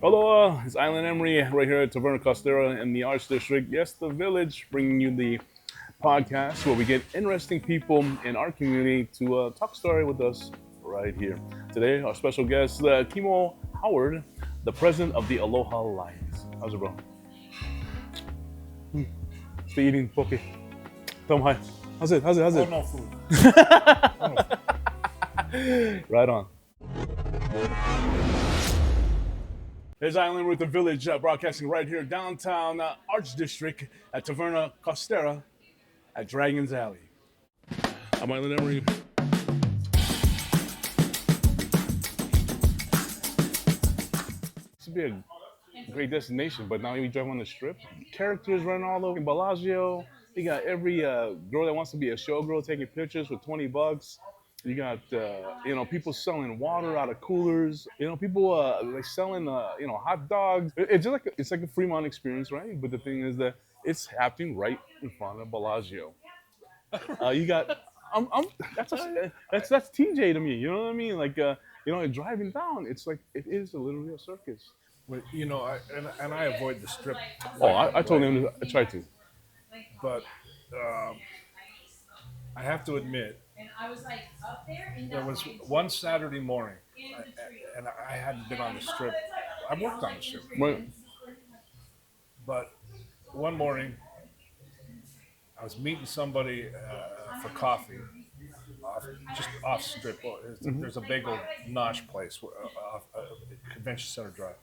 Aloha, it's Island Emory right here at Taverna Costera in the Arts District. Yes, the village, bringing you the podcast where we get interesting people in our community to talk story with us right here. Today, our special guest, Kimo Harward, the president of the Aloha Alliance. How's it, bro? Still eating poke. Tell him hi. How's it? How's it? How's Oh, it? no food. Oh, no food. Right on. There's Island with the Village, broadcasting right here downtown Arts District at Taverna Costera at Dragon's Alley. I'm Island Emory. This would be a great destination, but now you drive on the strip. Characters running all over Bellagio. You got every girl that wants to be a showgirl taking pictures with $20. You got people selling water out of coolers. People like selling hot dogs. It's just like it's like a Fremont experience, right? But the thing is that it's happening right in front of Bellagio. You got I'm that's TJ to me. You know what I mean? Like driving down, it's like it is literally a circus. But, and I avoid the strip. Oh, I told him I tried to. But I have to admit, there was one Saturday morning, and I hadn't been on the strip. I worked on the strip, Well, but one morning I was meeting somebody for coffee, just off strip. Well, there's a big old nosh place off Convention Center Drive.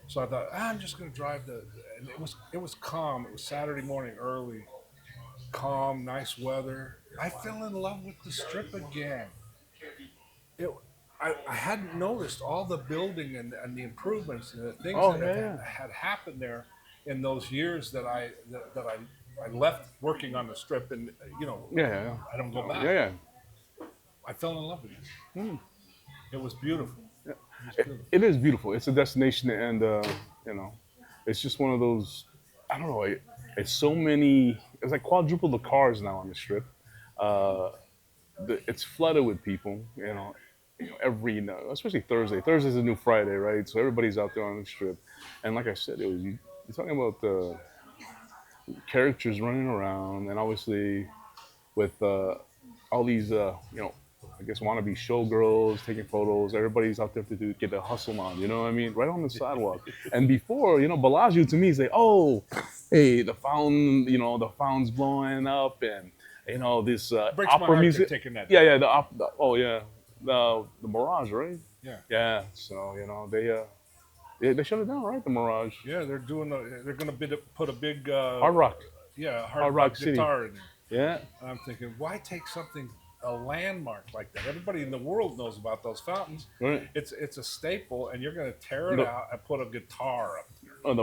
So I thought, I'm just going to drive and it was calm. It was Saturday morning early, calm, nice weather. I fell in love with the strip again. It, I hadn't noticed all the building and the improvements and the things oh that yeah, had happened there in those years that I left working on the strip, and yeah, I don't go back. yeah. I fell in love with it. It was beautiful. It is beautiful. It's a destination, and it's just one of those. I don't know. It's so many. It's like quadruple the cars now on the strip. Uh, it's flooded with people. Every especially Thursday. Thursday's a new Friday, right? So everybody's out there on the strip, and like I said, you're talking about the characters running around, and obviously with all these I guess wannabe showgirls taking photos. Everybody's out there to get the hustle on. You know what I mean? Right on the sidewalk. And before, Bellagio to me is like, oh, hey, the fountain, the fountain's blowing up, and this Breaks my opera heart music. they're taking that. Yeah, yeah. Oh yeah, the Mirage, right? Yeah. Yeah. So they shut it down, right? The Mirage. Yeah, they're going to put a big Hard Rock. hard rock City. guitar in there. Yeah. And I'm thinking, why take something a landmark like that? Everybody in the world knows about those fountains. Right. It's a staple, and you're going to tear it out and put a guitar up there. Oh,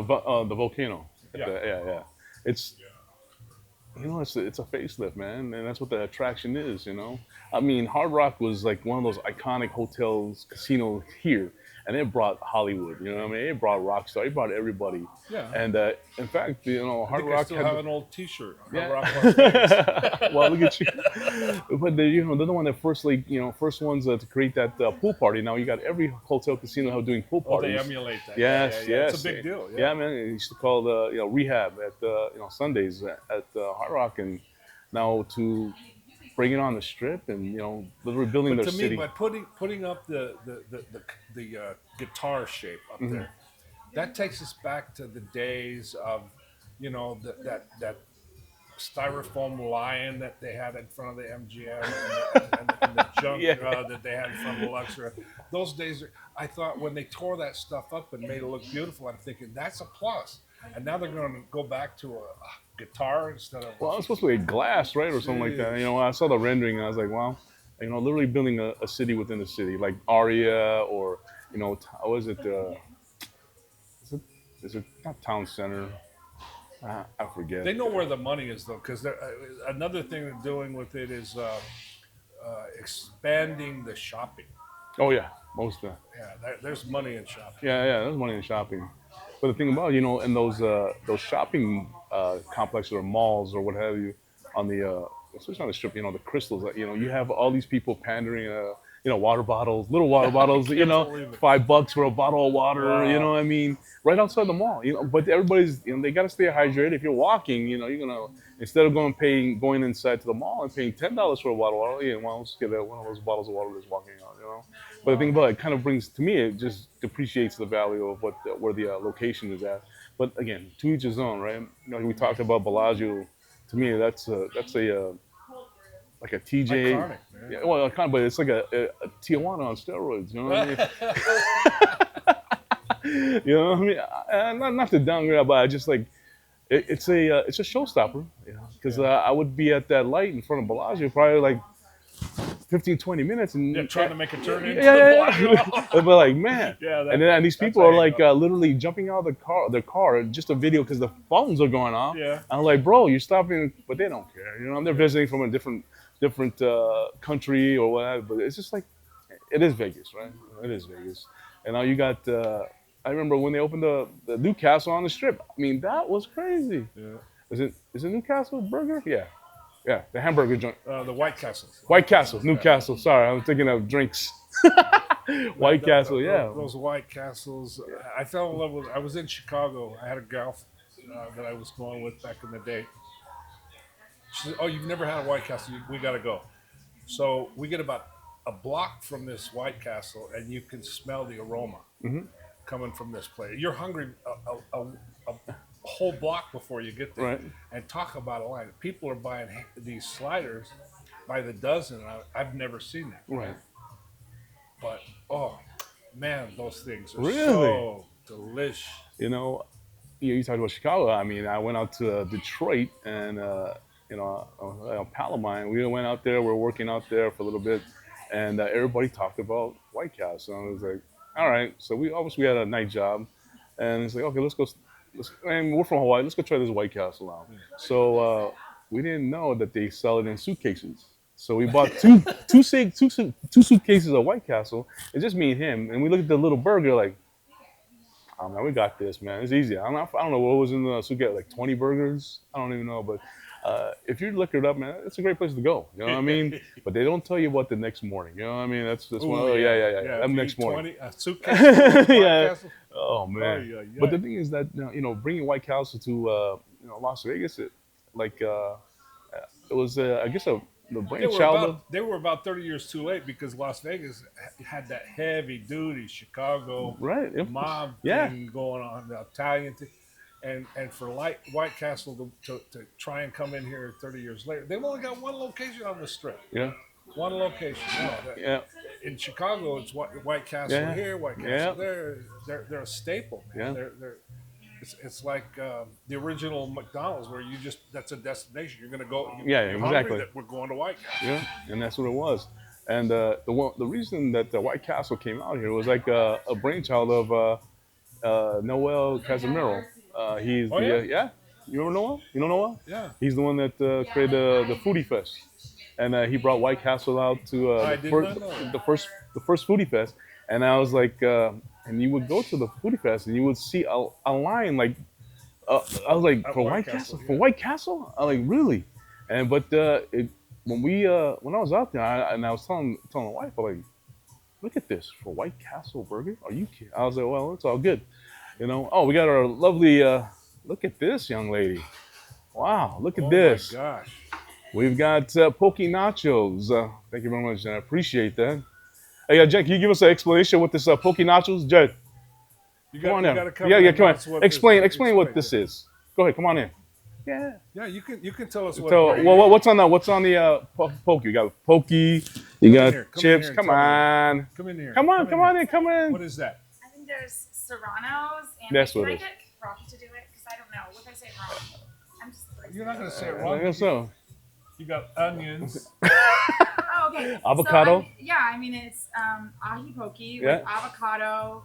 the volcano. Yeah. Yeah. It's it's a facelift, man, and that's what the attraction is. I mean, Hard Rock was like one of those iconic hotels, casinos here, and it brought Hollywood. You know what I mean? It brought Rockstar. It brought everybody. Yeah. And in fact, I Hard think Rock I still had have an old T-shirt. Yeah. Hard Rock Las Vegas. well, look at you. But they're the one that first ones to create that pool party. Now you got every hotel casino doing pool Oh, parties. they emulate that. Yes, Yeah. yes. It's a big deal. Yeah, man. It used to call the rehab at Sundays at Hard Rock, and now to bring it on the strip and literally building But their to city. me, by putting up the guitar shape up there, that takes us back to the days of, that styrofoam lion that they had in front of the MGM and the junk Yeah. that they had in front of the Luxor. Those days, I thought when they tore that stuff up and made it look beautiful, I'm thinking that's a plus. And now they're going to go back to a guitar instead of. Well, it's supposed to be glass, right, or something like that. When I saw the rendering, I was like, wow, literally building a city within a city, like Aria, or how is it? Is it not Town Center? I forget. They know where the money is, though, because another thing they're doing with it is expanding the shopping. Oh yeah, most of that. Yeah, there's money in shopping. Yeah, there's money in shopping. But the thing about in those shopping complexes or malls or what have you, on the especially on the strip, the crystals. You have all these people pandering. water bottles, little water I bottles, can't believe it. $5 for a bottle of water, Wow. what I mean, right outside the mall, but everybody's, they got to stay hydrated. If you're walking, you're going to, instead of going inside to the mall and paying $10 for a bottle of water, well, let's get one of those bottles of water that's walking out. But the thing about it kind of brings, to me, it just depreciates the value of where the location is at. But again, to each his own, right? We talked about Bellagio. To me, that's a like a TJ. Iconic, man. Yeah, well, kind of, but it's like a Tijuana on steroids. You know what I mean? You know what I mean? Not to downgrade, but I just like it's a showstopper. Because I would be at that light in front of Bellagio probably like 15, 20 minutes, and Yeah, trying to make a turn into yeah, the yeah, Bellagio. yeah. But like, man, Yeah, and these that's people how are you like go. literally jumping out of their car, just a video because the phones are going off. Yeah. I'm like, bro, you're stopping, but they don't care. They're visiting from a different country or whatever. But it's just like, it is Vegas, right? It is Vegas. And now you got. I remember when they opened the Newcastle on the Strip. I mean, that was crazy. Yeah. Is it Newcastle Burger? Yeah, yeah, the hamburger joint. The White Castles. White Castle, Newcastle. Sorry, I'm thinking of drinks. White Castle, yeah. Those White Castles. I fell in love with. I was in Chicago. I had a gal that I was going with back in the day. She said, "Oh, you've never had a White Castle? We got to go." So we get about a block from this White Castle, and you can smell the aroma coming from this place. You're hungry a whole block before you get there. Right. And talk about a line. People are buying these sliders by the dozen. I've never seen that. Right. But oh man, those things are Really? so delicious. You talked about Chicago. I mean, I went out to Detroit and a pal of mine. We went out there. We were working out there for a little bit, and everybody talked about White Castle. And I was like, all right. So we had a night job, and it's like, okay, let's go. And we're from Hawaii. Let's go try this White Castle out. So we didn't know that they sell it in suitcases. So we bought two suitcases of White Castle. It's just me and him. And we looked at the little burger like, oh man, we got this, man. It's easy. I don't know what was in the suitcase, like 20 burgers. I don't even know. But if you look it up, man, it's a great place to go. You know what I mean? But they don't tell you about the next morning. You know what I mean? That's one. Oh yeah. That next morning. A suitcase. White Yeah. Castle. Oh man. Yeah. But the thing is that bringing White Castle to Las Vegas, it was I guess the brainchild of. They were about 30 years too late because Las Vegas had that heavy duty Chicago Right. mob Yeah. thing going on, the Italian thing. And for White Castle to try and come in here 30 years later, they've only got one location on the Strip. Yeah. One location. Yeah. In Chicago, it's White Castle Yeah. here, White Castle Yeah. there. They're a staple, man. Yeah. It's like the original McDonald's where that's a destination. You're going to go. Yeah, you're hungry, exactly. that we're going to White Castle. Yeah, and that's what it was. And the reason that the White Castle came out here was like a brainchild of Noel Casimiro. He's Oh, the yeah? You remember Noel? You know Noel? Yeah. He's the one that created the Foodie Fest, and he brought White Castle out to I did not know that. the first Foodie Fest. And I was like, and you would go to the Foodie Fest and you would see a line like, I was like, At for White White Castle, Castle, yeah. for White Castle? I like really, and but when I was out there, and I was telling the wife, I'm like, look at this for White Castle burger. Are you kidding? I was like, well, it's all good, Oh, we got our lovely. Look at this young lady. Wow, look at this. Oh my gosh. We've got poke nachos. Thank you very much, and I appreciate that. Hey, Jen, can you give us an explanation what this poke nachos, Jen? Come on in. Come Yeah, in come and on. Explain what this is. Go ahead, come on in. Yeah. Yeah, you can tell us what. So, what's on the poke? You got poke. You got here, come in chips. here and Come tell me. on. Come in here. Come on in. Come What in. is that? I think there's serranos and That's can what I it is. get Rocky to do it? Because I don't know. What if I say it wrong? I'm just You're not going to say it I wrong. guess so. You got onions. Oh, okay. Avocado? So I mean it's ahi poke Yeah. with avocado,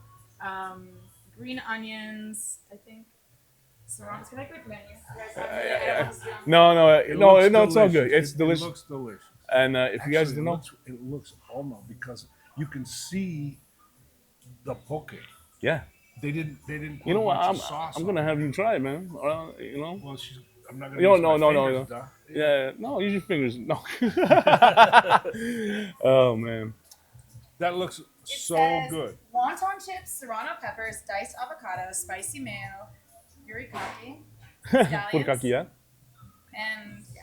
green onions, I think. Serranos. Can I quick menu? You guys have any items? No, it's all good. Delicious. It's delicious. It looks delicious. And if you guys Actually, don't know, it looks almost because you can see the poke. yeah. They didn't. Put You know what? much sauce I'm on gonna it. have you try it, man. Well, I'm not gonna. No, use no, my no, no, fingers, no. duh. Yeah, no, use your fingers. No. Oh man. That looks It so says good. wonton chips, serrano peppers, diced avocado, spicy mayo, yurikake, Furikake, scallions, yeah. and yeah.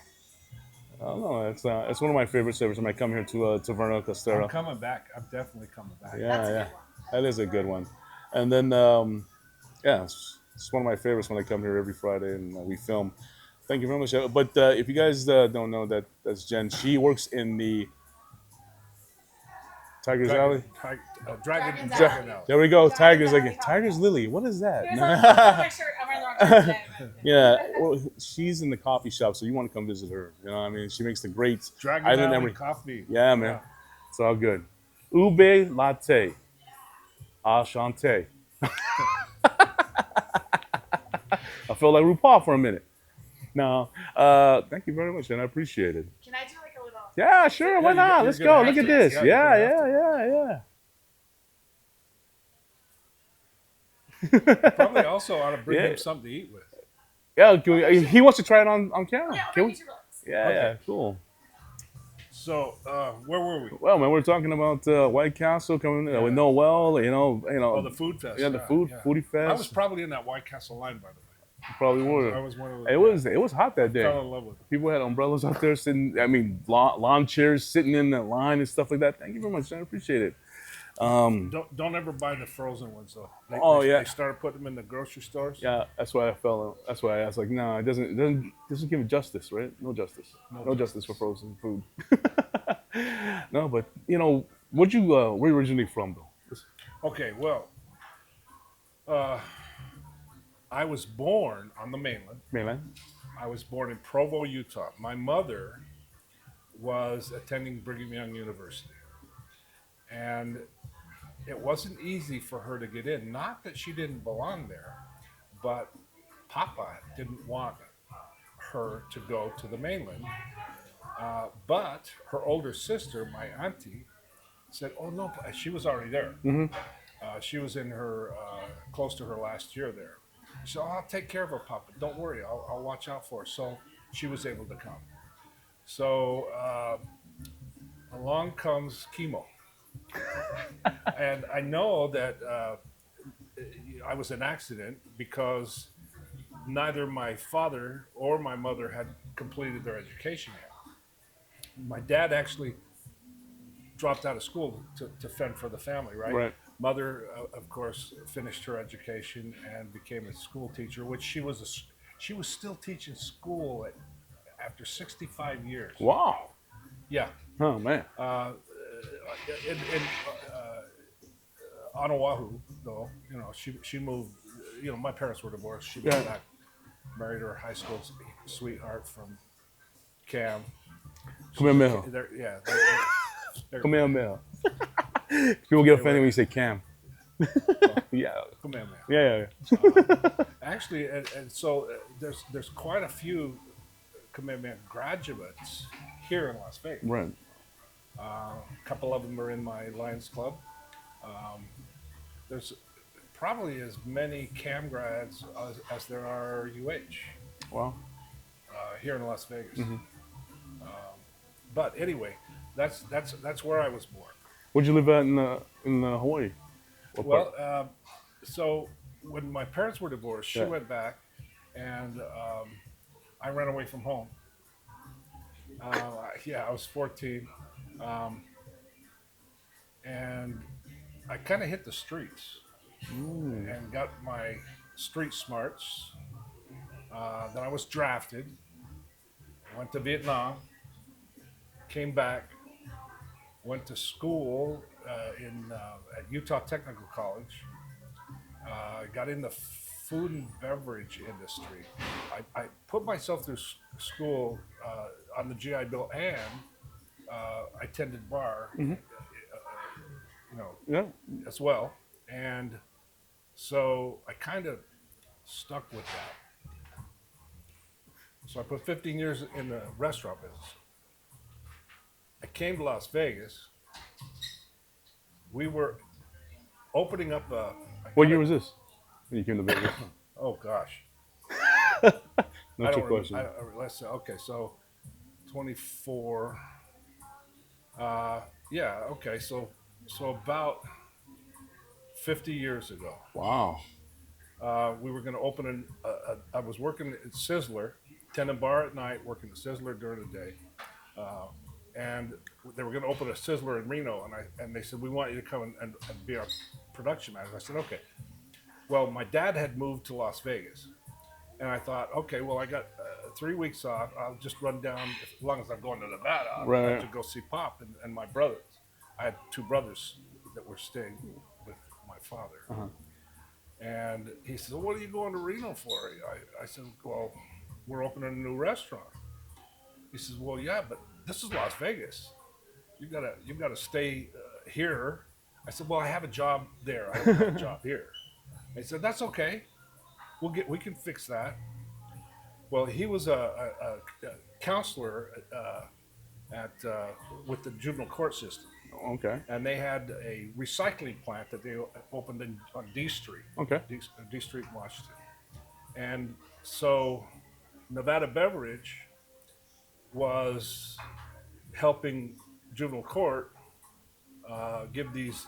I don't know. It's one of my favorite flavors when I come here to Verno I'm Costera. coming back. I'm definitely coming back. Yeah, That's a yeah, good one. that is a good one. And then yeah, it's one of my favorites when I come here every Friday and we film. Thank you very much. But if you guys don't know that, that's Jen. She works in the Tigers Alley. Dragon Dragon's Ja- Dragon Alley. Alley. there we go. Dragon's Tigers Alley like Hot Tigers Dog. Lily. What is that? Here's on my shirt. I'm wearing the wrong shirt today. Yeah, well, she's in the coffee shop, so you want to come visit her. You know, what I mean, she makes the great Dragon Island Alley Emery. coffee. Yeah, man, it's all good. Ube latte, enchanté. I felt like RuPaul for a minute. No, thank you very much, and I appreciate it. Can I do like a little? Yeah, sure, why not? you're Let's gonna go. have Look at to. this. Yeah, you're Yeah, gonna have yeah, Probably yeah. also ought to bring Yeah. him something to eat with. Yeah, he wants to try it on camera. Yeah, I'll Can bring we? you 2 rolls. Yeah, Okay. yeah, cool. So, where were we? Well, man, we're talking about White Castle coming with Noel. Oh, the food fest. yeah, the foodie fest. I was probably in that White Castle line, by the way. Probably I would. was one of the. It was hot that day. Fell in love with it. People had umbrellas out there sitting. I mean, lawn chairs sitting in the line and stuff like that. Thank you very much. I appreciate it. Don't ever buy the frozen ones though. Yeah. They started putting them in the grocery stores. Yeah, that's why I fell. That's why I was like, no, it doesn't give it justice, right? No justice. No justice for frozen food. No, but where you originally from though? Okay, well, I was born on the mainland. Mainland. I was born in Provo, Utah. My mother was attending Brigham Young University, and it wasn't easy for her to get in. Not that she didn't belong there, but Papa didn't want her to go to the mainland. But her older sister, my auntie, said, "Oh no," she was already there. She was in her close to her last year there. She said, "Oh, I'll take care of her, Papa. Don't worry. I'll watch out for her." So she was able to come. So along comes Kimo, and I know that I was an accident because neither my father or my mother had completed their education yet. My dad actually dropped out of school to fend for the family, right? Right. Mother, of course, finished her education and became a school teacher, which she was still teaching school after 65 years. Wow. Yeah. Oh man. In on Oahu, though, she moved. My parents were divorced. She moved Yeah. back, married her high school sweetheart from Cam. Kamehameha. Yeah. Kamehameha. People get offended when you say Cam. Yeah. Kamehameha. Yeah. Yeah. Actually, and so there's quite a few Kamehameha graduates here in Las Vegas. Right. A couple of them are in my Lions Club. There's probably as many CAM grads as there are Wow. here in Las Vegas. But anyway, that's where I was born. Where'd you live at in Hawaii? What part? Well, so when my parents were divorced, she Yeah. went back, and I ran away from home. I was 14, and I kind of hit the streets and got my street smarts. Then I was drafted, went to Vietnam, came back, went to school at Utah Technical College. Got in the food and beverage industry. I put myself through school on the GI Bill, and I tended bar, Yeah. as well. And so I kind of stuck with that. So I put 15 years in the restaurant business. I came to Las Vegas. We were opening up What year was this? When you came to Vegas? Oh gosh. No trick question. Let's say, okay, so 24. Yeah, okay, so So about 50 years ago, Wow. we were going to open I was working at Sizzler, tending bar at night, working at Sizzler during the day. Uh, and they were going to open a Sizzler in Reno, and they said, we want you to come and be our production manager. I said, okay. Well, my dad had moved to Las Vegas, and I thought, okay, well, I got 3 weeks off. I'll just run down, as long as I'm going to Nevada, I'll have Right. to go see Pop and my brothers. I had two brothers that were staying with my father. Uh-huh. And he said, well, what are you going to Reno for? I said, well, we're opening a new restaurant. He says, well, yeah, but this is Las Vegas. You gotta stay here. I said, well, I have a job there. I don't have a job here. He said, that's okay. We can fix that. Well, he was a counselor at with the juvenile court system, Okay. and they had a recycling plant that they opened on D Street, Okay. D Street in Washington. And so Nevada Beverage was helping juvenile court give these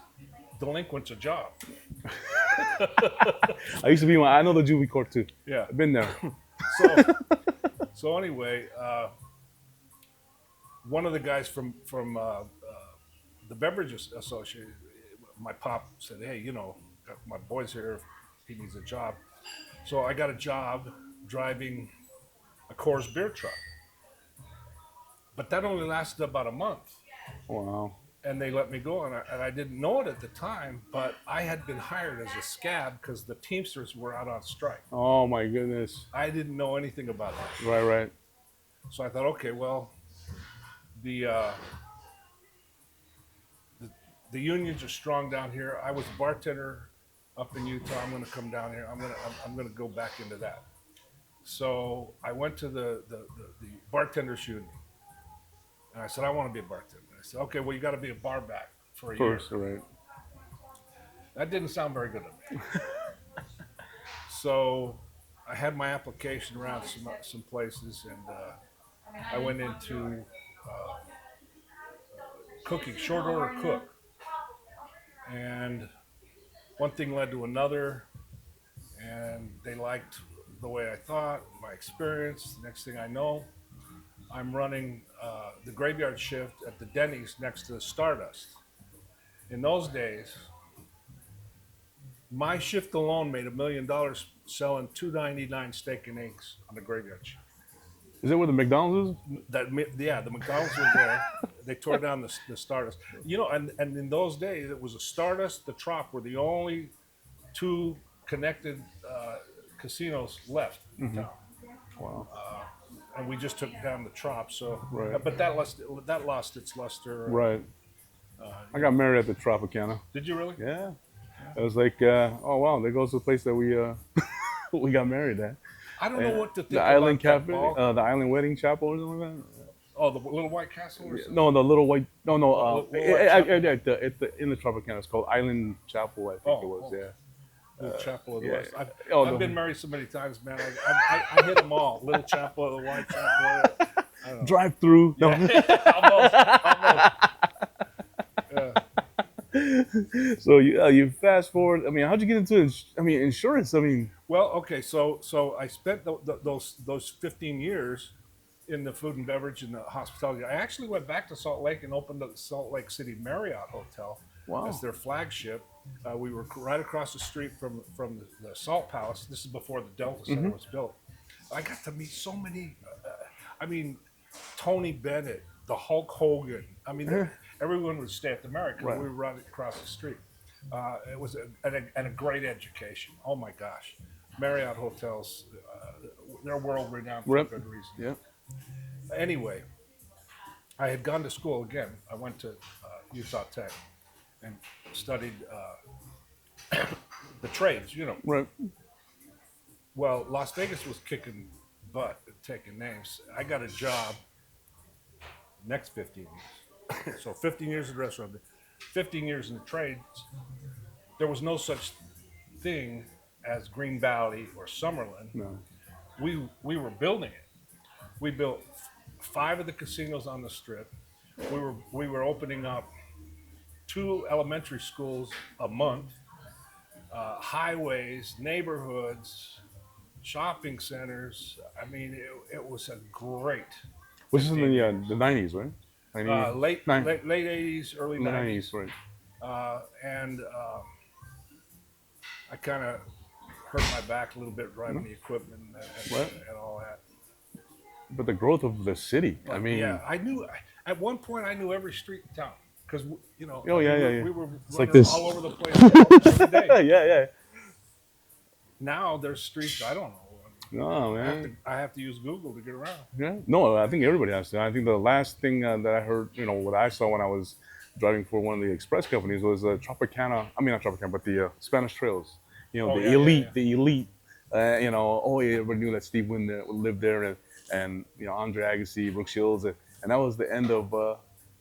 delinquents a job. I used to be I know the juvie court too. Yeah. I've been there. So, so anyway, one of the guys from the Beverage Association, my pop said, "Hey, my boy's here. He needs a job." So I got a job driving a Coors beer truck, but that only lasted about a month, Wow. and they let me go, and I didn't know it at the time, but I had been hired as a scab because the Teamsters were out on strike. Oh my goodness. I didn't know anything about that. Right. Right. So I thought, okay, well, the the unions are strong down here. I was a bartender up in Utah. I'm going to come down here. I'm going to go back into that. So I went to the bartenders union, and I said, I want to be a bartender. I said, okay, well, you got to be a bar back for a year. First, right. That didn't sound very good to me. So I had my application around some places, and I went into cooking, short order cook. And one thing led to another, and they liked the way I thought, my experience. The next thing I know, I'm running the graveyard shift at the Denny's next to the Stardust. In those days, my shift alone made $1 million selling $2.99 steak and eggs on the graveyard shift. Is that where the McDonald's is? Yeah, the McDonald's was there. They tore down the Stardust. And in those days, it was a Stardust, the Trop were the only two connected casinos left in town. Wow. And we just took down the Trop. So, Right. but that lost its luster. Right. I got married at the Tropicana. Did you really? Yeah. It was like, oh wow, there goes the place that we we got married at. I don't know what to think The about Island that Cafe, ball. the Island Wedding Chapel or something like that. Oh, the Little White Castle or something? No, the little white. No, no. Little White In the Tropicana, it's called Island Chapel. I think it was. Yeah. Little Chapel of the yeah. West. Oh, I've been married so many times, man. I hit them all. Little Chapel of the White Chapel. I don't know. Drive through. No. Almost. Yeah. So you fast forward. I mean, how'd you get into insurance? I mean, Well, okay, so I spent those 15 years in the food and beverage and the hospitality. I actually went back to Salt Lake and opened the Salt Lake City Marriott Hotel Wow. as their flagship. We were right across the street from the Salt Palace. This is before the Delta Center was built. I got to meet so many. Tony Bennett, the Hulk Hogan. Everyone would stay at the Marriott because Right. we were right across the street. It was a great education. Oh my gosh, Marriott Hotels, they're world renowned for Rep. good reason. yeah. Anyway, I had gone to school again. I went to Utah Tech and studied the trades. Right. Well, Las Vegas was kicking butt and taking names. I got a job next 15 years. So 15 years in the restaurant, 15 years in the trades. There was no such thing as Green Valley or Summerlin. No. We were building it. We built 5 of the casinos on the Strip. We were opening up 2 elementary schools a month, highways, neighborhoods, shopping centers. I mean, it was a great Which is in 15 years. the 90s, right? 90, Late, nine, late late 80s, early 90s, 90s, right? and I kind of hurt my back a little bit driving the equipment Right. and all that. But the growth of the city, I But mean, yeah, I knew at one point I knew every street in town because oh yeah, yeah, yeah. we were It's like running this. all over the place every day. Yeah, yeah. Now there's streets I don't know. No, man. I have to use Google to get around. Yeah. No, I think everybody has to. I think the last thing that I heard, what I saw when I was driving for one of the express companies was Tropicana. I mean, not Tropicana, but the Spanish Trails. Oh, The yeah, yeah, elite, yeah. the elite. Oh, yeah, everybody knew that Steve Wynn lived there, and Andre Agassi, Brooke Shields, and that was the end of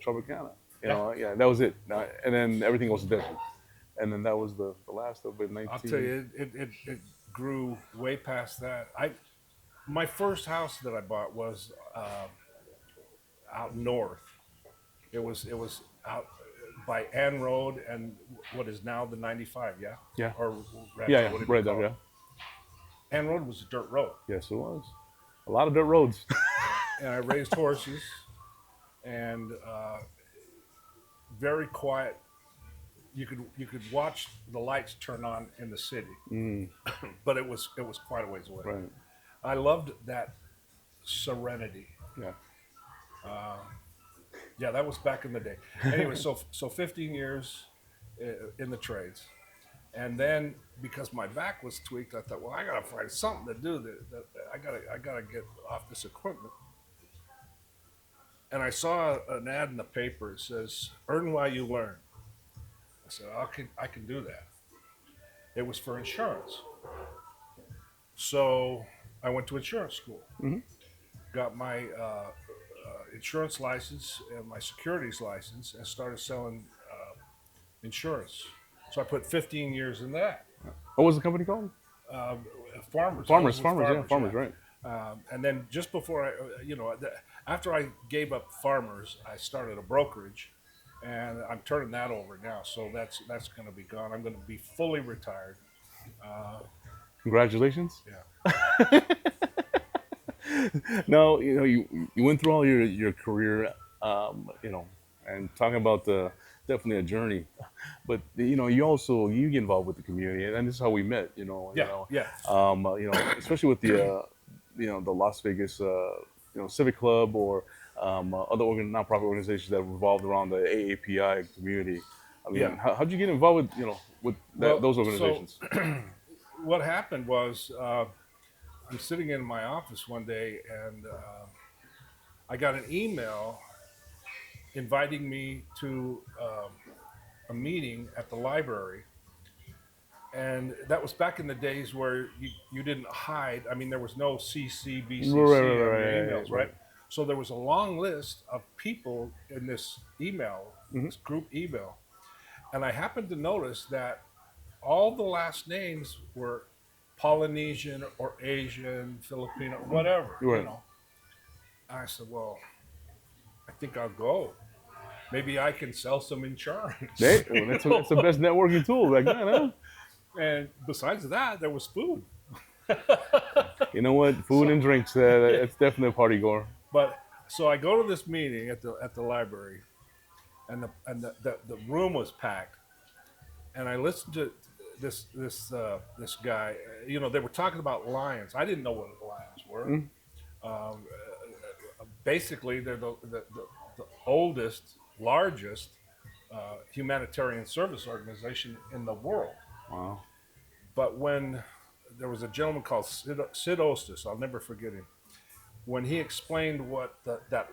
Tropicana. Yeah, that was it. And then everything was desert. And then that was the last of it. I'll tell you, it grew way past that. My first house that I bought was out north. It was out by Ann Road and what is now the 95, yeah? Yeah. Or Rancho, Yeah, whatever you right call there, it. yeah. Ann Road was a dirt road. Yes, it was. A lot of dirt roads. And I raised horses and very quiet. You could watch the lights turn on in the city, but it was quite a ways away. Right. I loved that serenity. Yeah. Yeah, that was back in the day. Anyway, so 15 years in the trades, and then because my back was tweaked, I thought, well, I gotta find something to do. That I gotta get off this equipment. And I saw an ad in the paper. It says, "Earn while you learn." I said, I can do that. It was for insurance. So I went to insurance school, got my insurance license and my securities license, and started selling insurance. So I put 15 years in that. What was the company called? Uh, farmers. Farmers, I was with yeah, farmers, yeah. right. And then just before after I gave up farmers, I started a brokerage, and I'm turning that over now. So that's going to be gone. I'm going to be fully retired. Congratulations. Yeah. No, you went through all your career, and talking about definitely a journey, but you get involved with the community, and this is how we met. Yeah. Yeah. Especially with the the Las Vegas Civic Club or other nonprofit organizations that revolved around the AAPI community. I mean, Yeah. how'd you get involved with Well, those organizations? So what happened was I'm sitting in my office one day, and I got an email inviting me to a meeting at the library. And that was back in the days where you didn't hide. I mean, there was no CC, BCC on your emails, right? So there was a long list of people in this email, this group email. And I happened to notice that all the last names were Polynesian or Asian, Filipino, whatever, Right. And I said, well, I think I'll go. Maybe I can sell some insurance. That's the best networking tool back then, huh? And besides that, there was food. You know what? Food and drinks. It's definitely a party goer. But so I go to this meeting at the library, and the room was packed, and I listened to this guy. They were talking about lions. I didn't know what lions were. Basically, they're the oldest, largest humanitarian service organization in the world. Wow. But when there was a gentleman called Sid Ostis, I'll never forget him, when he explained what that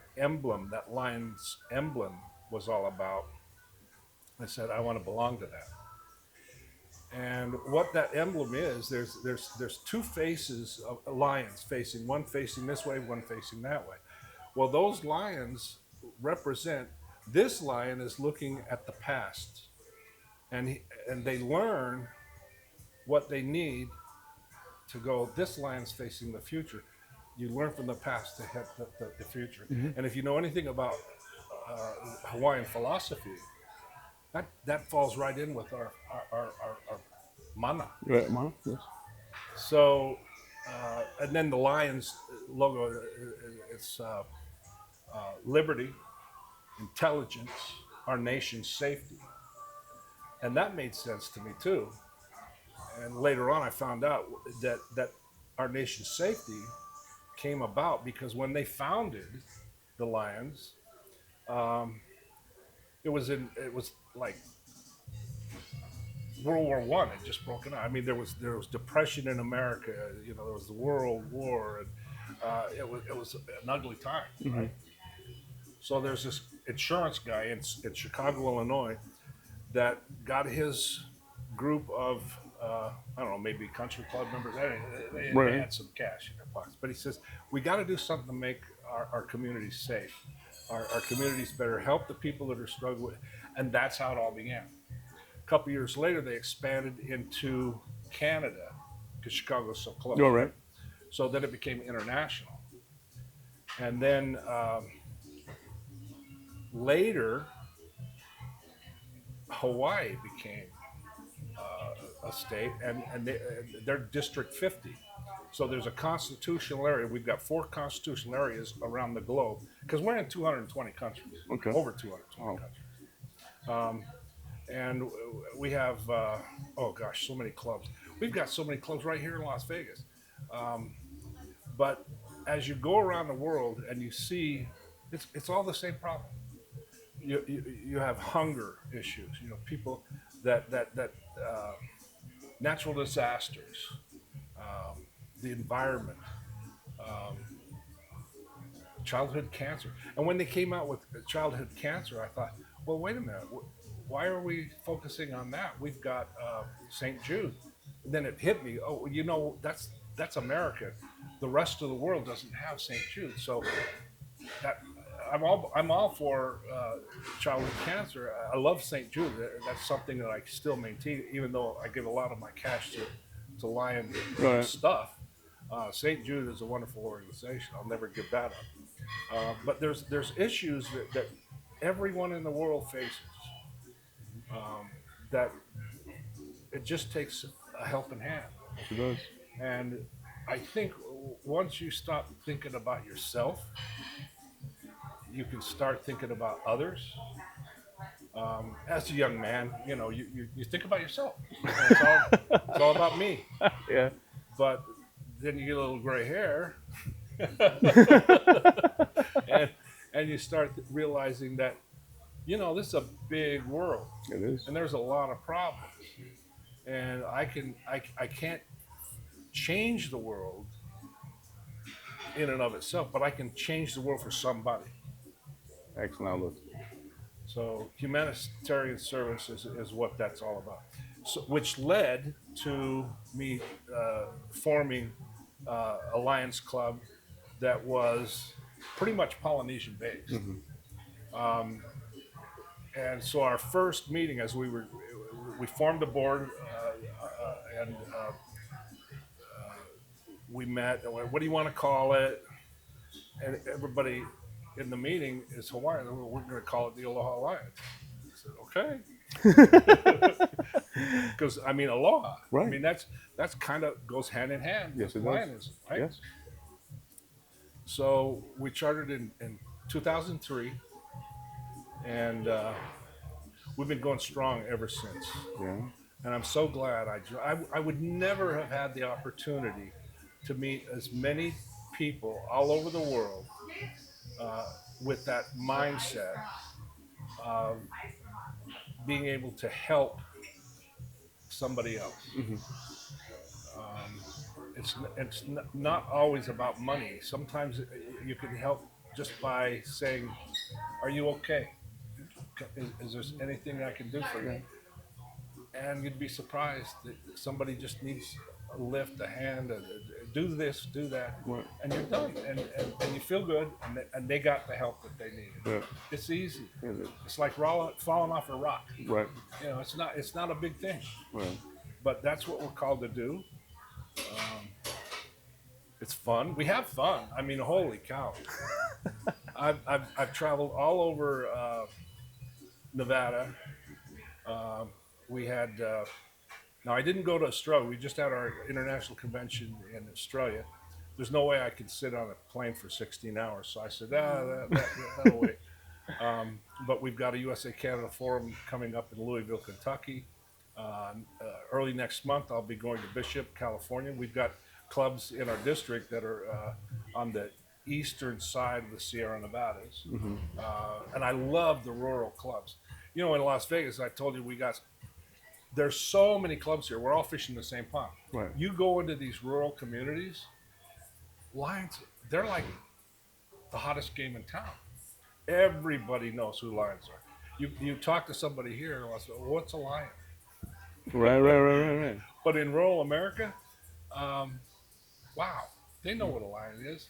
lion's emblem was all about, I said, I want to belong to that. And what that emblem is, there's two faces of lions facing, one facing this way, one facing that way. Well, those lions represent, this lion is looking at the past, and they learn what they need to go, this lion's facing the future. You learn from the past to hit the future. And if you know anything about Hawaiian philosophy, That falls right in with our mana. Right, Mama? Yes. So, and then the Lions logo, it's liberty, intelligence, our nation's safety. And that made sense to me too. And later on, I found out that our nation's safety came about because when they founded the Lions, um, it was like World War One had just broken out. I mean, there was depression in America. You know, there was the World War, and it was an ugly time, right? So there's this insurance guy in Chicago, Illinois, that got his group of I don't know, maybe country club members. They Right. had some cash in their pockets, but he says we got to do something to make our communities safe, our communities better, help the people that are struggling, and that's how it all began. A couple years later, they expanded into Canada because Chicago's so close, You're right? right. So then it became international, and then later Hawaii became a state, and they're District 50. So there's a constitutional area. We've got 4 constitutional areas around the globe because we're in 220 countries, Okay. over 220 Wow. countries. And we have, oh gosh, so many clubs. We've got so many clubs right here in Las Vegas. Um, but as you go around the world and you see, it's all the same problem. You have hunger issues. You know, people that natural disasters, um, the environment, um, childhood cancer. And when they came out with childhood cancer, I thought, well, wait a minute, why are we focusing on that? We've got St. Jude. And then it hit me. Oh, you know, that's America. The rest of the world doesn't have St. Jude. So that I'm all for childhood cancer. I love St. Jude. That's something that I still maintain, even though I give a lot of my cash to Lion Right. stuff. St. Jude is a wonderful organization. I'll never give that up. But there's issues that everyone in the world faces that it just takes a helping hand. Yes, it does. And I think once you stop thinking about yourself, you can start thinking about others. As a young man, you know, you think about yourself. You know, it's all about me. Yeah. But then you get a little gray hair, and and you start realizing that you know this is a big world, It is. and there's a lot of problems, and I can't change the world in and of itself, but I can change the world for somebody. Excellent outlook. So humanitarian service is what that's all about. So, which led to me forming a Lions Club that was pretty much Polynesian based. And so our first meeting, as we formed a board and we met. What do you want to call it? And everybody in the meeting is Hawaiian. We're going to call it the Aloha Alliance. I said, okay. Because I mean, aloha. Right. I mean, that's kind of goes hand in hand Yes, with it does. Hawaiianism, right? Yes. So we chartered in 2003, and we've been going strong ever since. Yeah. And I'm so glad I would never have had the opportunity to meet as many people all over the world with that mindset of being able to help somebody else. It's not always about money. Sometimes you can help just by saying, "Are you okay? Is there anything I can do for you?" And you'd be surprised that somebody just needs a lift, a hand, do this, do that, Right. and you're done. And you feel good, and they got the help that they needed. Yeah. It's easy. It is. It's like falling off a rock. Right. You know, it's not a big thing, Right. but that's what we're called to do. It's fun. We have fun. I mean, holy cow! I've traveled all over Nevada, We had now I didn't go to Australia. We just had our international convention in Australia. There's no way I could sit on a plane for 16 hours. So I said, that'll wait. But we've got a USA Canada Forum coming up in Louisville, Kentucky. Early next month, I'll be going to Bishop, California. We've got clubs in our district that are on the eastern side of the Sierra Nevadas. And I love the rural clubs. You know, in Las Vegas, I told you there's so many clubs here. We're all fishing the same pond. Right. You go into these rural communities, Lions, they're like the hottest game in town. Everybody knows who Lions are. You talk to somebody here, and say, what's a lion? Right. But in rural America, wow, they know what a lion is.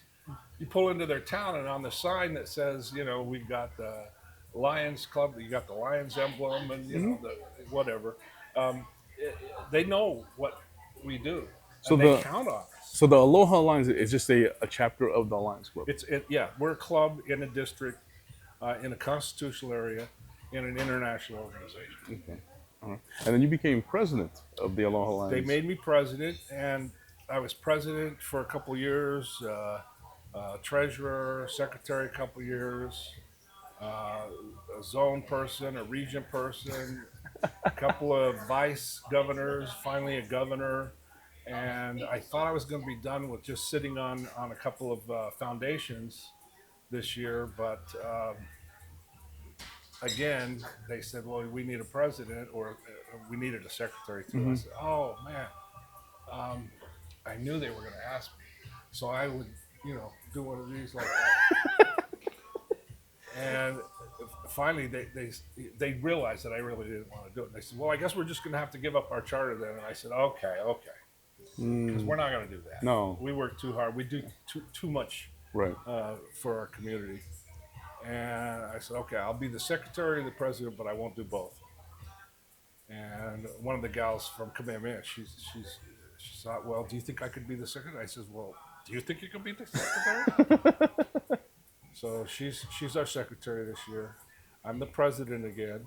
You pull into their town, and on the sign that says, you know, we've got the Lions Club, you got the Lions emblem, and you know, the whatever. They know what we do, So and they count on us. So the Aloha Alliance is just a chapter of the Alliance Club. Yeah, we're a club in a district, in a constitutional area, in an international organization. Okay. All right. And then you became president of the Aloha Alliance. They made me president, and I was president for a couple years, treasurer, secretary a couple years, a zone person, a region person, a couple of vice governors, finally a governor. And I thought I was going to be done with just sitting on a couple of foundations this year, but again, they said, well, we need a president, or we needed a secretary too. I said, oh man, I knew they were going to ask me. So I would, you know, do one of these like that. And finally, they realized that I really didn't want to do it. And they said, well, I guess we're just going to have to give up our charter then. And I said, okay. Because we're not going to do that. No. We work too hard. We do too much Right. for our community. And I said, okay, I'll be the secretary of the president, but I won't do both. And one of the gals from Kamehameha, she thought, well, do you think I could be the secretary? I said, well, do you think you could be the secretary? So she's our secretary this year. I'm the president again.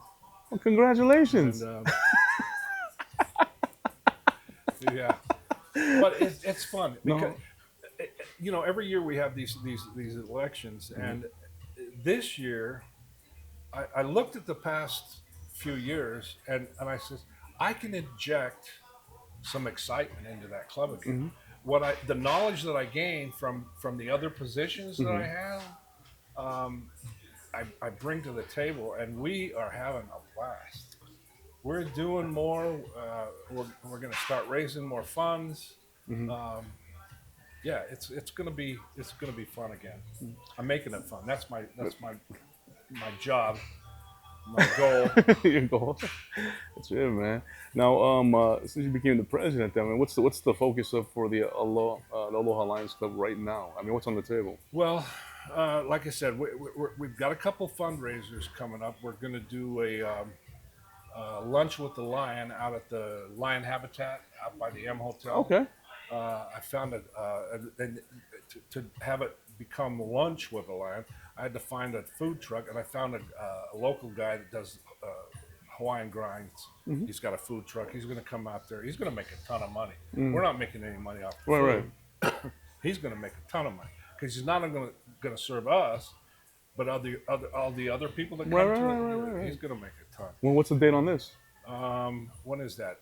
Well, congratulations. And, yeah, but it's fun because you know, every year we have these elections, and this year I looked at the past few years and I said, I can inject some excitement into that club again. The knowledge that I gained from the other positions that I have, I bring to the table, and we are having a blast. We're doing more. We're going to start raising more funds. Yeah, it's going to be fun again. I'm making it fun. That's my job, my goal. Your goal. That's it, man. Now, since you became the president, I mean, what's the focus for the Aloha Lions Club right now? I mean, what's on the table? Well, like I said, we've got a couple fundraisers coming up. We're going to do a lunch with the lion out at the Lion Habitat out by the M Hotel. Okay. I found to have it become lunch with a lion, I had to find a food truck, and I found a local guy that does Hawaiian grinds. He's got a food truck. He's going to come out there. He's going to make a ton of money. We're not making any money off the food. Right. He's going to make a ton of money because he's not going to serve us, but all the other people that come to it. He's going to make a ton. Well, what's the date on this? When is that?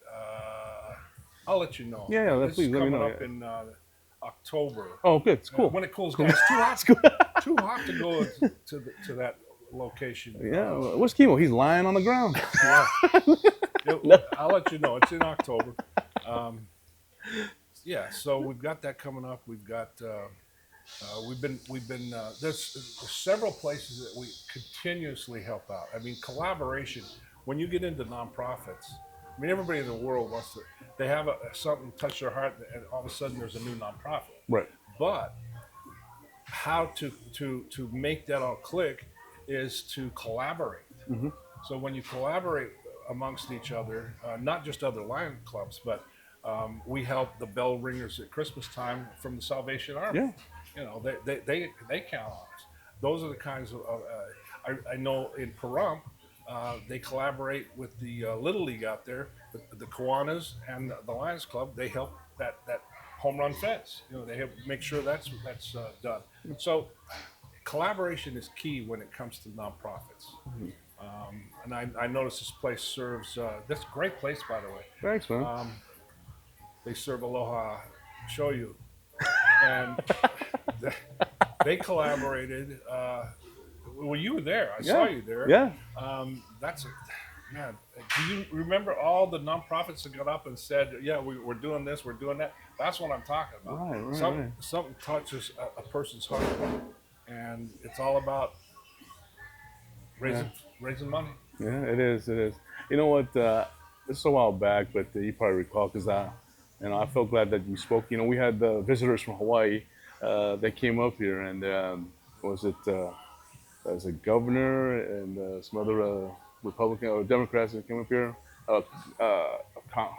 I'll let you know. Yeah, this please is let me coming know. up in October. Oh, good. It's cool. When it cools down, it's too hot. Too hot to go to that location. Yeah. Where's Kimo? He's lying on the ground. Yeah. I'll let you know. It's in October. Yeah. So we've got that coming up. We've got. We've been. There's several places that we continuously help out. I mean, collaboration. When you get into nonprofits, I mean, everybody in the world wants to. They have something touch their heart, and all of a sudden there's a new nonprofit. Right. But how to make that all click is to collaborate. So when you collaborate amongst each other, not just other lion clubs, but we help the bell ringers at Christmas time from the Salvation Army. Yeah. You know, they count on us. Those are the kinds of I know in Pahrump, They collaborate with the Little League out there, the Kiwanis and the Lions Club. They help that home run fence. They help make sure that's done. So collaboration is key when it comes to nonprofits. And I noticed this place serves this great place, by the way. Thanks, man. They serve Aloha shoyu, and they, they collaborated. Well, you were there. I saw Yeah, you there. yeah. That's a man. Do you remember all the nonprofits that got up and said, "Yeah, we're doing this, we're doing that"? That's what I'm talking about. Right, right, right. Something touches a person's heart, and it's all about Yeah, raising money. yeah. It is. It is. You know what? This is a while back, but you probably recall because I felt glad that you spoke. We had visitors from Hawaii that came up here, and was it? As a governor and some other Republican or Democrats that came up here. Uh, uh, con-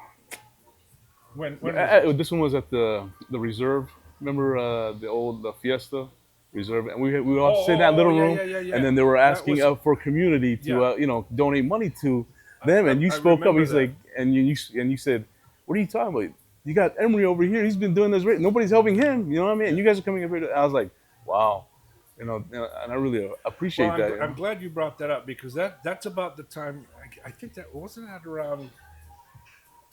When was this? this one was at the reserve. Remember the old Fiesta reserve, and we would all sit in that Oh, little yeah, room, yeah, yeah, and yeah. then they were That asking was for community to yeah. donate money to them, and you I spoke up. remember He's that. like, and you said, "What are you talking about? You got Emory over here. He's been doing this. Nobody's helping him. You know what I mean? And you guys are coming up here." I was like, "Wow." And I really Well, appreciate that. I'm glad you brought that up because that's about the time. I think that wasn't that around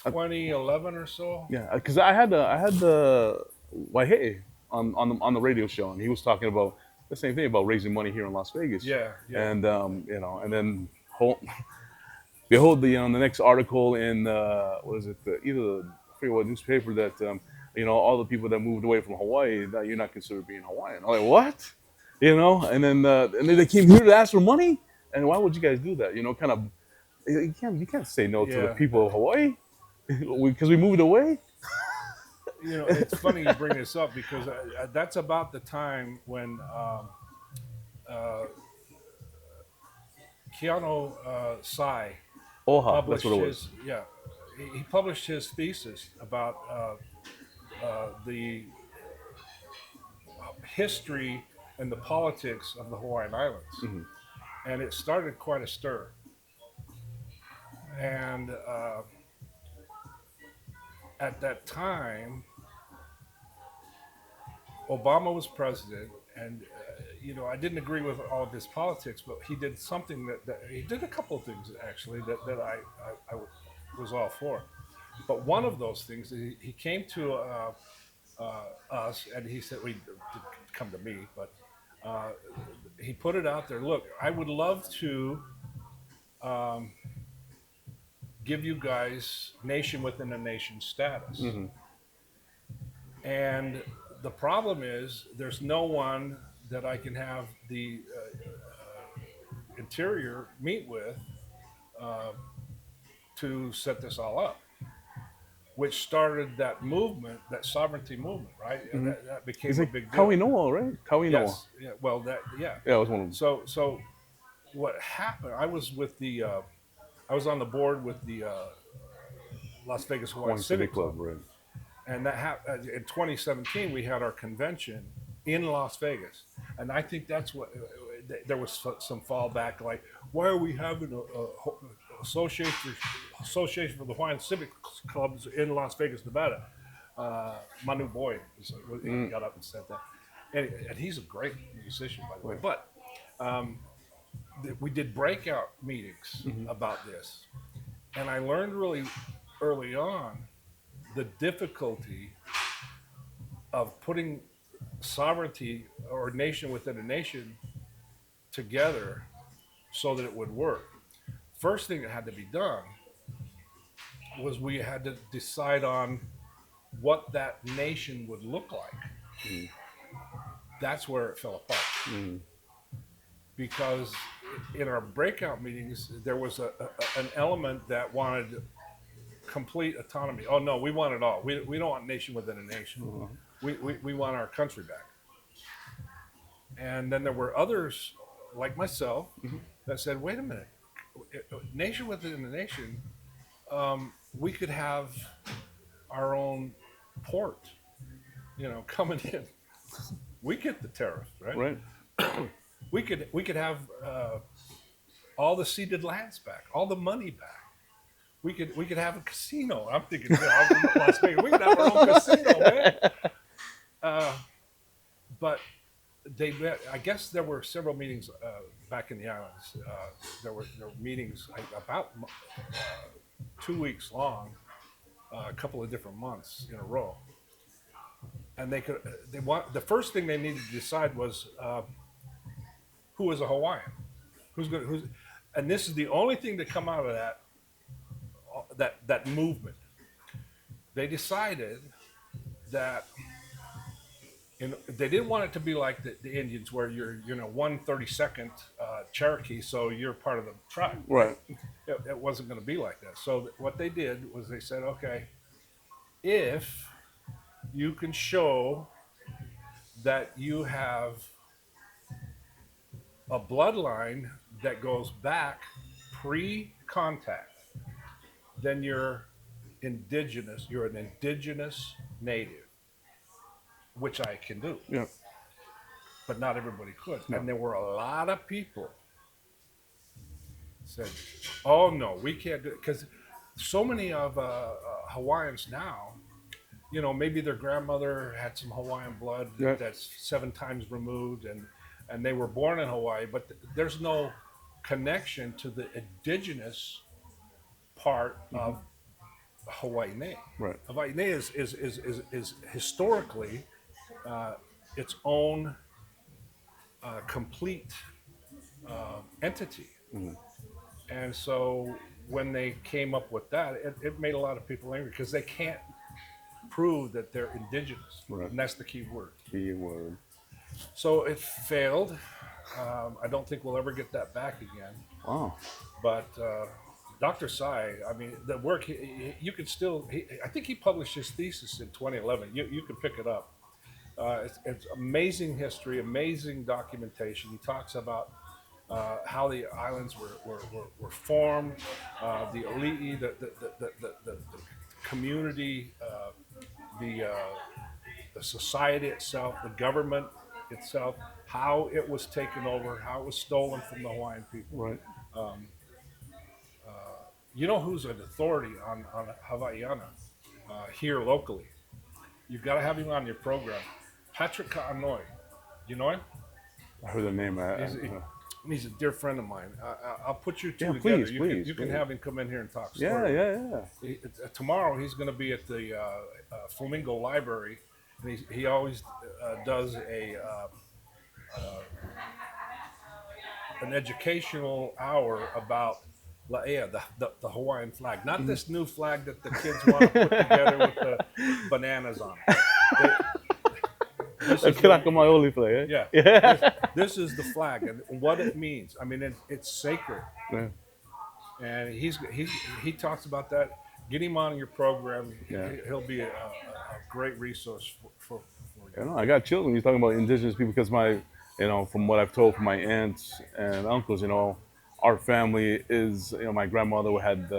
2011 or so. Yeah, because I had the Waihe on the radio show, and he was talking about the same thing about raising money here in Las Vegas, Yeah, yeah. and and then behold the next article in what is it? I forget what newspaper that all the people that moved away from Hawaii that you're not considered being Hawaiian. I'm like, what? And then they came here to ask for money, and why would you guys do that? Kind of you can't say no to the Yeah. people of Hawaii because we moved away. It's funny you bring this up because that's about the time when uh, Keanu Sai Oha, that's what published it was. his he published his thesis about the history and the politics of the Hawaiian Islands, Hmm. and it started quite a stir. And at that time, Obama was president, and I didn't agree with all of his politics, but he did something that he did a couple of things actually that I was all for. But one of those things, he came to us and he said, "We didn't come to me, but uh, he put it out there. Look, I would love to um, give you guys nation within a nation status, Hmm. and the problem is there's no one that I can have the interior meet with uh, to set this all up." Which started that movement, that sovereignty movement, right? Hmm. That It's became a like big deal. Kauinoa, right? Kauinoa. Yes, yeah. Well, yeah. Yeah, it was one of them. So what happened? I was on the board with the Las Vegas Hawaiian Hawaiian Civic Civic Club, Club, right? and that happened in 2017. We had our convention in Las Vegas, and I think that's what there was some fallback. Like, why are we having a association for the Hawaiian Civic Clubs in Las Vegas, Nevada? Manu Boyd he got up and said that, and he's a great musician, by the way. Right. But we did breakout meetings Hmm. about this, and I learned really early on the difficulty of putting sovereignty or nation within a nation together so that it would work. First thing that had to be done was we had to decide on what that nation would look like. That's where it fell apart Hmm. because in our breakout meetings there was an element that wanted complete autonomy. Oh no, we want it all. We don't want nation within a nation. We want our country back. And then there were others like myself that said, wait a minute, nation within a nation, we could have our own port, coming in. We get the tariff, right? Right. We could have all the ceded lands back, all the money back. We could have a casino. I'm thinking, I'm from Las Vegas. We could have our own casino, man. Uh, but I guess there were several meetings back in the islands. There were meetings about 2 weeks long, a couple of different months in a row, and the first thing they needed to decide was who was a Hawaiian, and this is the only thing to come out of that movement. They decided that they didn't want it to be like the Indians, where you're 1/32nd Cherokee, so you're part of the tribe. Right. It wasn't going to be like that. So what they did was they said, okay, if you can show that you have a bloodline that goes back pre-contact, then you're indigenous. You're an indigenous native, which I can do. Yeah. But not everybody could. No. And there were a lot of people said, "Oh no, we can't do it," because so many of Hawaiians now, maybe their grandmother had some Hawaiian blood Yeah. that's 7 times removed, and they were born in Hawaii, but there's no connection to the indigenous part of Hawaii. Right. Hawaii is historically its own complete entity. And so when they came up with that, it made a lot of people angry because they can't prove that they're indigenous. Right. And that's the key word. Keyword. So it failed. I don't think we'll ever get that back again. Wow. But Dr. Sai, I mean, the work, you can still, I think he published his thesis in 2011. You can pick it up. It's amazing history, amazing documentation. He talks about how the islands were formed, the ali'i, the community, the society itself, the government itself, how it was taken over, how it was stolen from the Hawaiian people. Right. You know who's an authority on Hawaiiana here locally? You've got to have him on your program. Patrick Ka'anoi. You know him? I heard the name. He's a dear friend of mine. I'll put you two Yeah, together. please, You can have him come in here and talk Yeah, story. yeah. Tomorrow he's going to be at the Flamingo Library, and he always does an educational hour about La'ea, the Hawaiian flag. Not this new flag that the kids want to put together with the bananas on it. This A is the- Kirakamaioli flag, eh? yeah. This is the flag and what it means. I mean, it's sacred. Yeah. And he talks about that. Get him on your program. Yeah. He'll be a great resource for You you. know, I got chilled when you're talking about indigenous people because from what I've told from my aunts and uncles, our family is, my grandmother had,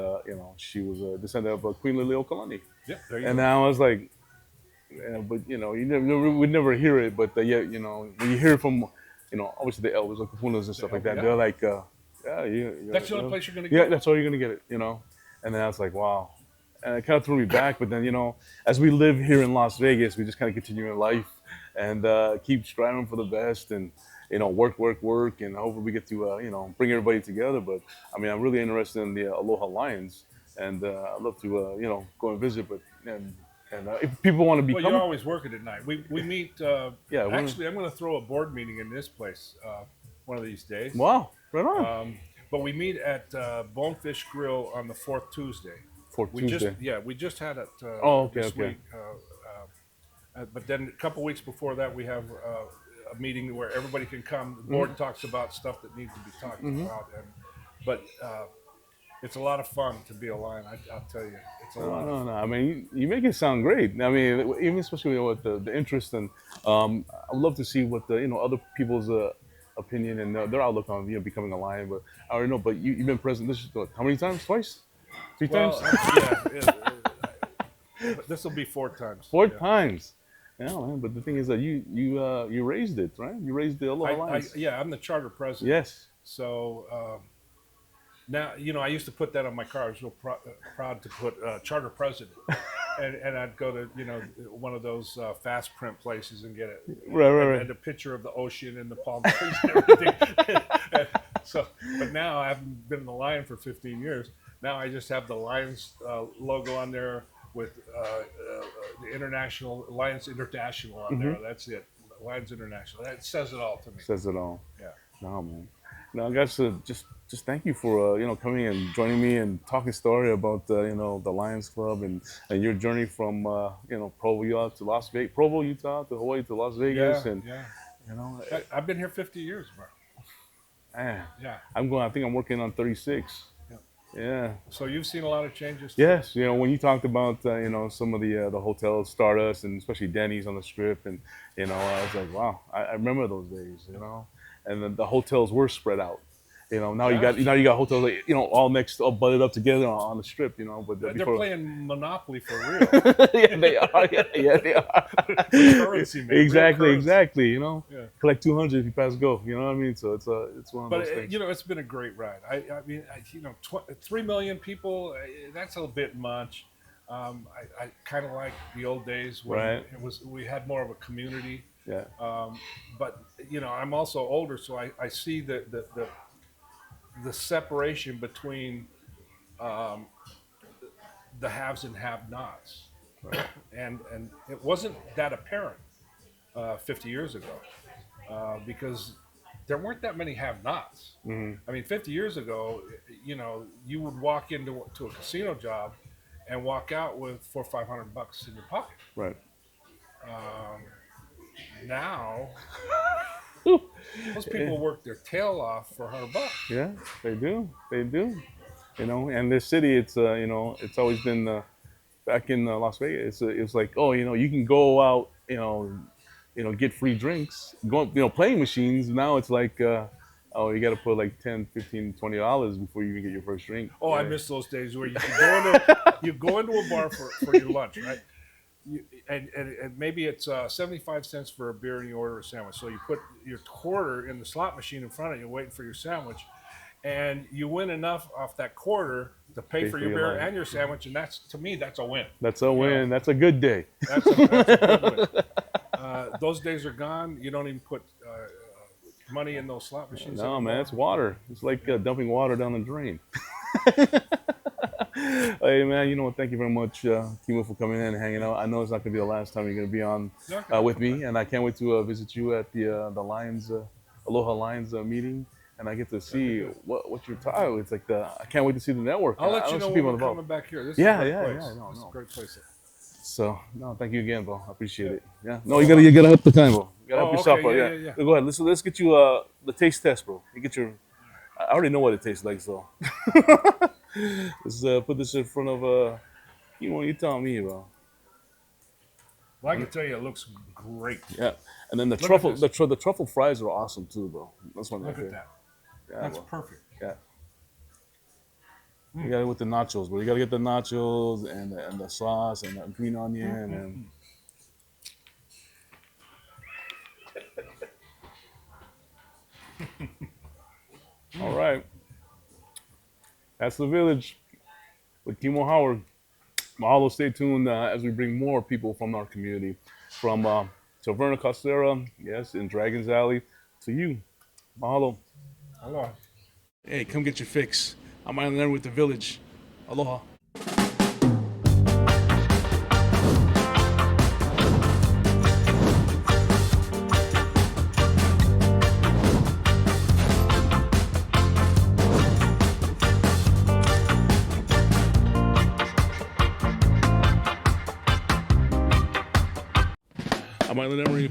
she was a descendant of Queen Liliuokalani. Yeah, there you And go. now I was like, but we'd never hear it, but yet, when you hear it from, obviously the elders, like kapunas and stuff like that, Yeah. they're like, That's the only place you're going to yeah, get. that's all you're gonna get it, And then I was like, wow, and it kind of threw me back. But then, as we live here in Las Vegas, we just kind of continue in life and keep striving for the best, and work, and hopefully we get to bring everybody together. But I mean, I'm really interested in the Aloha Lions, and I'd love to go and visit. But if people want to Well, become, you're always working at night. We meet. Yeah, Actually, I'm going to throw a board meeting in this place one of these days. wow, right on. But we meet at Bonefish Grill on the fourth Tuesday. For Tuesday. We just had it Oh, okay, this okay. week. But then a couple weeks before that, we have a meeting where everybody can come. The board talks about stuff that needs to be talked about, but it's a lot of fun to be a lion. I'll tell you, it's a lot of fun. No. I mean, you make it sound great. I mean, even especially with the interest, and I would love to see what the other people's opinion and their outlook on becoming a lion. But I already know. But you've been president. This is how many times? Twice? Three times? But this will be 4 times. Four Yeah. times. Yeah, man. But the thing is that you raised it, right? You raised the Aloha Lions. I'm the charter president. Yes. So Now, I used to put that on my car. I was real proud to put Charter President. And I'd go to, one of those fast print places and get it. Right, right, right. And a picture of the ocean and the palm trees and everything. So, but now I haven't been in the Lion for 15 years. Now I just have the Lions logo on there with the International, Lions International on there. That's it. Lions International. That says it all to me. Says it all. Yeah. No, man. No, guys, just thank you for coming and joining me and talking story about the Lions Club and your journey from Provo, Utah to Las Vegas, Provo, Utah to Hawaii to Las Vegas, and I've been here 50 years, bro. Man, Yeah. I think I'm working on 36. Yeah. So you've seen a lot of changes. Yes, when you talked about some of the hotels, Stardust, and especially Denny's on the Strip, and I was like, wow, I remember those days, and then the hotels were spread out. Now you got hotels like, all butted up together on the Strip, but they're playing Monopoly for real. Yeah, they are. Yeah, they are. Currency, man. Exactly. Yeah. Collect 200 if you pass go. You know what I mean? So it's one of those things. It's been a great ride. I mean, 3 million people. That's a bit much. I kind of like the old days when we had more of a community. Yeah. But I'm also older, so I see the separation between the haves and have-nots, and it wasn't that apparent 50 years ago because there weren't that many have-nots. I mean, 50 years ago, you would walk into a casino job and walk out with $400 or $500 in your pocket. Right. Now, those people work their tail off for $100. Yeah, they do. And this city, it's it's always been back in Las Vegas. It's like, you can go out, get free drinks, playing machines. Now it's like, you got to put like $10, $15, $20 before you even get your first drink. Oh, yeah. I miss those days where you go into a bar for your lunch, right? And maybe it's 75 cents for a beer and you order a sandwich. So you put your quarter in the slot machine in front of you, waiting for your sandwich, and you win enough off that quarter to pay for your beer and your sandwich, and to me, that's a win. That's a win. That's a good day. That's a good win. Those days are gone. You don't even put money in those slot machines. No, man, it's water. It's like dumping water down the drain. Hey, man, thank you very much, Kimo, for coming in and hanging out. I know it's not going to be the last time you're going to be on with me, and I can't wait to visit you at the Lions, Aloha Lions meeting, and I get to see what you're talking. It's like I can't wait to see the network. I'll let you know when we're coming back here. This is a great place. So, no, thank you again, bro. I appreciate it. Yeah. No, you gotta help the time, bro. You gotta help yourself, bro. Yeah. Go ahead. Let's get you the taste test, bro. You get your. I already know what it tastes like, so. Let's put this in front of you tell me, bro. Well, I can tell you, it looks great. Yeah, and then the truffle fries are awesome too, bro. That's one. Look at that. Yeah, that's bro. Perfect. Yeah. You got it with the nachos, bro. You got to get the nachos and the sauce and the green onion and. All right. That's the Village with Kimo Harward. Mahalo, stay tuned as we bring more people from our community, from Taverna Costera, yes, in Dragon's Alley, to you. Mahalo. Aloha. Hey, come get your fix. I'm Mainland with the Village. Aloha. I'm Emory.